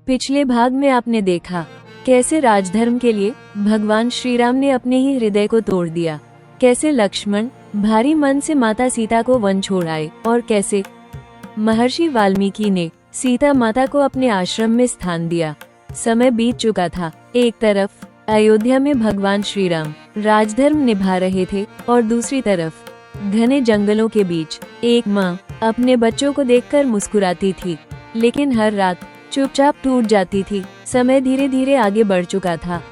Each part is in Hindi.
पिछले भाग में आपने देखा कैसे राजधर्म के लिए भगवान श्री राम ने अपने ही हृदय को तोड़ दिया, कैसे लक्ष्मण भारी मन से माता सीता को वन छोड़ आए और कैसे महर्षि वाल्मीकि ने सीता माता को अपने आश्रम में स्थान दिया। समय बीत चुका था। एक तरफ अयोध्या में भगवान श्री राम राजधर्म निभा रहे थे और दूसरी तरफ घने जंगलों के बीच एक माँ अपने बच्चों को देखकर मुस्कुराती थी, लेकिन हर रात चुपचाप टूट जाती थी। समय धीरे धीरे आगे बढ़ चुका था।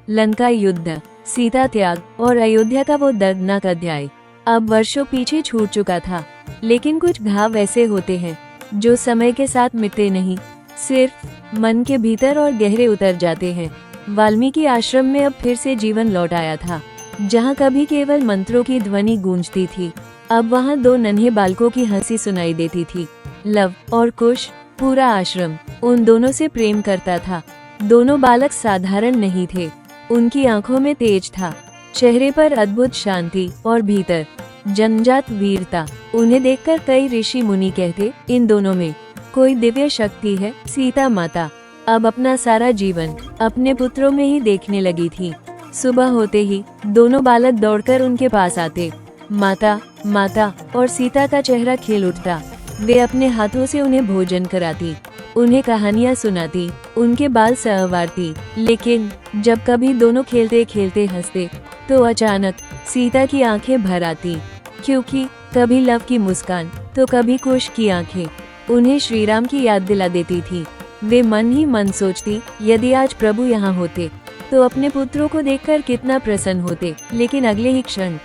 लंका युद्ध, सीता त्याग और अयोध्या का वो दर्दनाक अध्याय अब वर्षों पीछे छूट चुका था, लेकिन कुछ घाव ऐसे होते हैं जो समय के साथ मिटते नहीं, सिर्फ मन के भीतर और गहरे उतर जाते हैं। वाल्मीकि आश्रम में अब फिर से जीवन लौट आया था। जहाँ कभी केवल मंत्रों की ध्वनि गूंजती थी, अब वहाँ दो नन्हे बालकों की हंसी सुनाई देती थी। लव और कुश। पूरा आश्रम उन दोनों से प्रेम करता था। दोनों बालक साधारण नहीं थे। उनकी आंखों में तेज था, चेहरे पर अद्भुत शांति और भीतर जन्मजात वीरता। उन्हें देखकर कई ऋषि मुनि कहते, इन दोनों में कोई दिव्य शक्ति है। सीता माता अब अपना सारा जीवन अपने पुत्रों में ही देखने लगी थी। सुबह होते ही दोनों बालक दौड़कर उनके पास आते। माता माता और सीता का चेहरा खिल उठता। वे अपने हाथों से उन्हें भोजन कराती, उन्हें कहानियां सुनाती, उनके बाल सहवारती। लेकिन जब कभी दोनों खेलते खेलते हंसते तो अचानक सीता की आंखें भर आती, क्योंकि कभी लव की मुस्कान तो कभी कुश की आंखें उन्हें श्री राम की याद दिला देती थी। वे मन ही मन सोचती, यदि आज प्रभु यहाँ होते तो अपने पुत्रों को देखकर कितना प्रसन्न होते। लेकिन अगले ही क्षण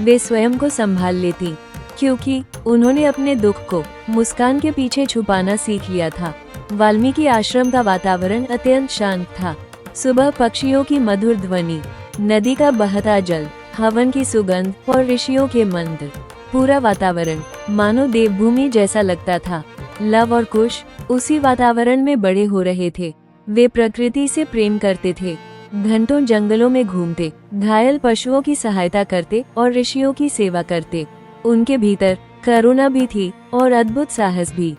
वे स्वयं को संभाल लेती, क्योंकि उन्होंने अपने दुख को मुस्कान के पीछे छुपाना सीख लिया था। वाल्मीकि आश्रम का वातावरण अत्यंत शांत था। सुबह पक्षियों की मधुर ध्वनि, नदी का बहता जल, हवन की सुगंध और ऋषियों के मंत्र, पूरा वातावरण मानो देवभूमि जैसा लगता था। लव और कुश उसी वातावरण में बड़े हो रहे थे। वे प्रकृति से प्रेम करते थे, घंटों जंगलों में घूमते, घायल पशुओं की सहायता करते और ऋषियों की सेवा करते। उनके भीतर करुणा भी थी और अद्भुत साहस भी।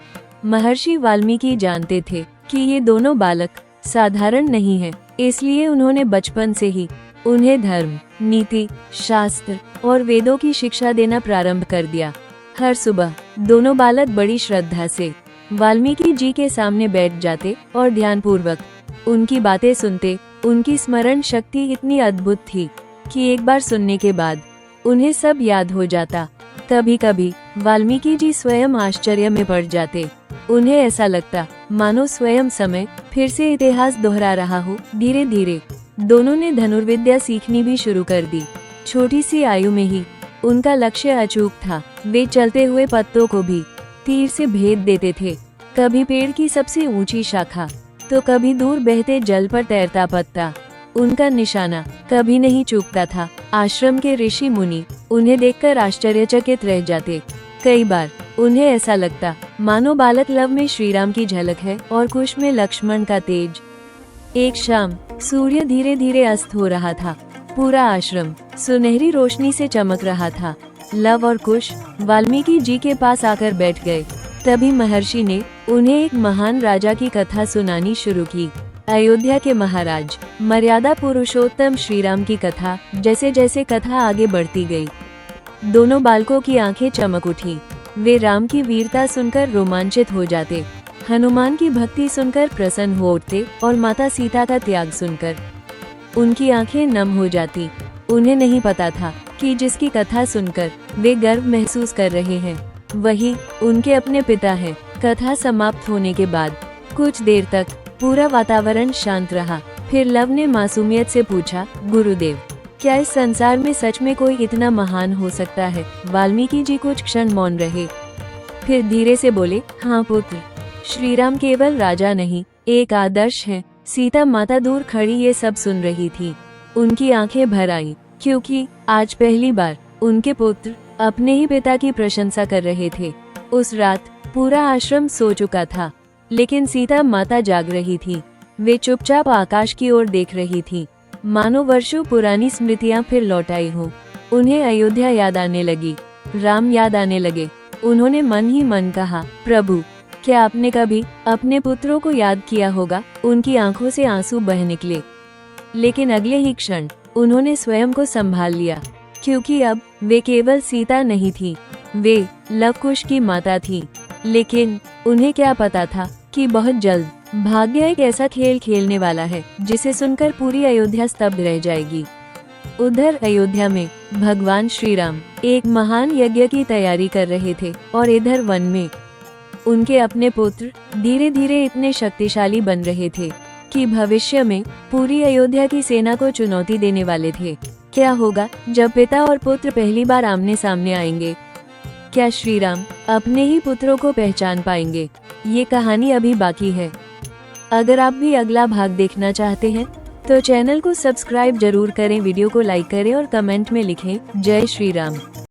महर्षि वाल्मीकि जानते थे कि ये दोनों बालक साधारण नहीं हैं, इसलिए उन्होंने बचपन से ही उन्हें धर्म, नीति, शास्त्र और वेदों की शिक्षा देना प्रारंभ कर दिया। हर सुबह दोनों बालक बड़ी श्रद्धा से वाल्मीकि जी के सामने बैठ जाते और ध्यानपूर्वक उनकी बातें सुनते। उनकी स्मरण शक्ति इतनी अद्भुत थी कि एक बार सुनने के बाद उन्हें सब याद हो जाता। कभी कभी वाल्मीकि जी स्वयं आश्चर्य में पड़ जाते। उन्हें ऐसा लगता मानो स्वयं समय फिर से इतिहास दोहरा रहा हो। धीरे धीरे दोनों ने धनुर्विद्या सीखनी भी शुरू कर दी। छोटी सी आयु में ही उनका लक्ष्य अचूक था। वे चलते हुए पत्तों को भी तीर से भेद देते थे, कभी पेड़ की सबसे ऊंची शाखा तो कभी दूर बहते जल पर तैरता पत्ता। उनका निशाना कभी नहीं चूकता था। आश्रम के ऋषि मुनि उन्हें देखकर आश्चर्यचकित रह जाते। कई बार उन्हें ऐसा लगता मानो बालक लव में श्री राम की झलक है और कुश में लक्ष्मण का तेज। एक शाम सूर्य धीरे धीरे अस्त हो रहा था। पूरा आश्रम सुनहरी रोशनी से चमक रहा था। लव और कुश वाल्मीकि जी के पास आकर बैठ गए। तभी महर्षि ने उन्हें एक महान राजा की कथा सुनानी शुरू की। अयोध्या के महाराज मर्यादा पुरुषोत्तम श्री राम की कथा। जैसे जैसे कथा आगे बढ़ती गई, दोनों बालकों की आंखें चमक उठी। वे राम की वीरता सुनकर रोमांचित हो जाते, हनुमान की भक्ति सुनकर प्रसन्न हो उठते और माता सीता का त्याग सुनकर उनकी आंखें नम हो जाती। उन्हें नहीं पता था कि जिसकी कथा सुनकर वे गर्व महसूस कर रहे हैं वही उनके अपने पिता हैं। कथा समाप्त होने के बाद कुछ देर तक पूरा वातावरण शांत रहा। फिर लव ने मासूमियत से पूछा, गुरुदेव, क्या इस संसार में सच में कोई इतना महान हो सकता है? वाल्मीकि जी कुछ क्षण मौन रहे, फिर धीरे से बोले, हाँ पुत्र, श्री राम केवल राजा नहीं, एक आदर्श है। सीता माता दूर खड़ी ये सब सुन रही थी। उनकी आंखें भर आईं, क्योंकि आज पहली बार उनके पुत्र अपने ही पिता की प्रशंसा कर रहे थे। उस रात पूरा आश्रम सो चुका था, लेकिन सीता माता जाग रही थी। वे चुपचाप आकाश की ओर देख रही थी, मानो वर्षों पुरानी स्मृतियां फिर लौट आई हों। उन्हें अयोध्या याद आने लगी, राम याद आने लगे। उन्होंने मन ही मन कहा, प्रभु, क्या आपने कभी अपने पुत्रों को याद किया होगा? उनकी आंखों से आंसू बह निकले, लेकिन अगले ही क्षण उन्होंने स्वयं को संभाल लिया, क्योंकि अब वे केवल सीता नहीं थी, वे लवकुश की माता थी। लेकिन उन्हें क्या पता था कि बहुत जल्द भाग्य एक ऐसा खेल खेलने वाला है जिसे सुनकर पूरी अयोध्या स्तब्ध रह जाएगी। उधर अयोध्या में भगवान श्री राम एक महान यज्ञ की तैयारी कर रहे थे और इधर वन में उनके अपने पुत्र धीरे धीरे इतने शक्तिशाली बन रहे थे कि भविष्य में पूरी अयोध्या की सेना को चुनौती देने वाले थे। क्या होगा जब पिता और पुत्र पहली बार आमने सामने आएंगे? क्या श्री राम अपने ही पुत्रों को पहचान पाएंगे? ये कहानी अभी बाकी है। अगर आप भी अगला भाग देखना चाहते हैं तो चैनल को सब्सक्राइब जरूर करें, वीडियो को लाइक करें और कमेंट में लिखें जय श्री राम।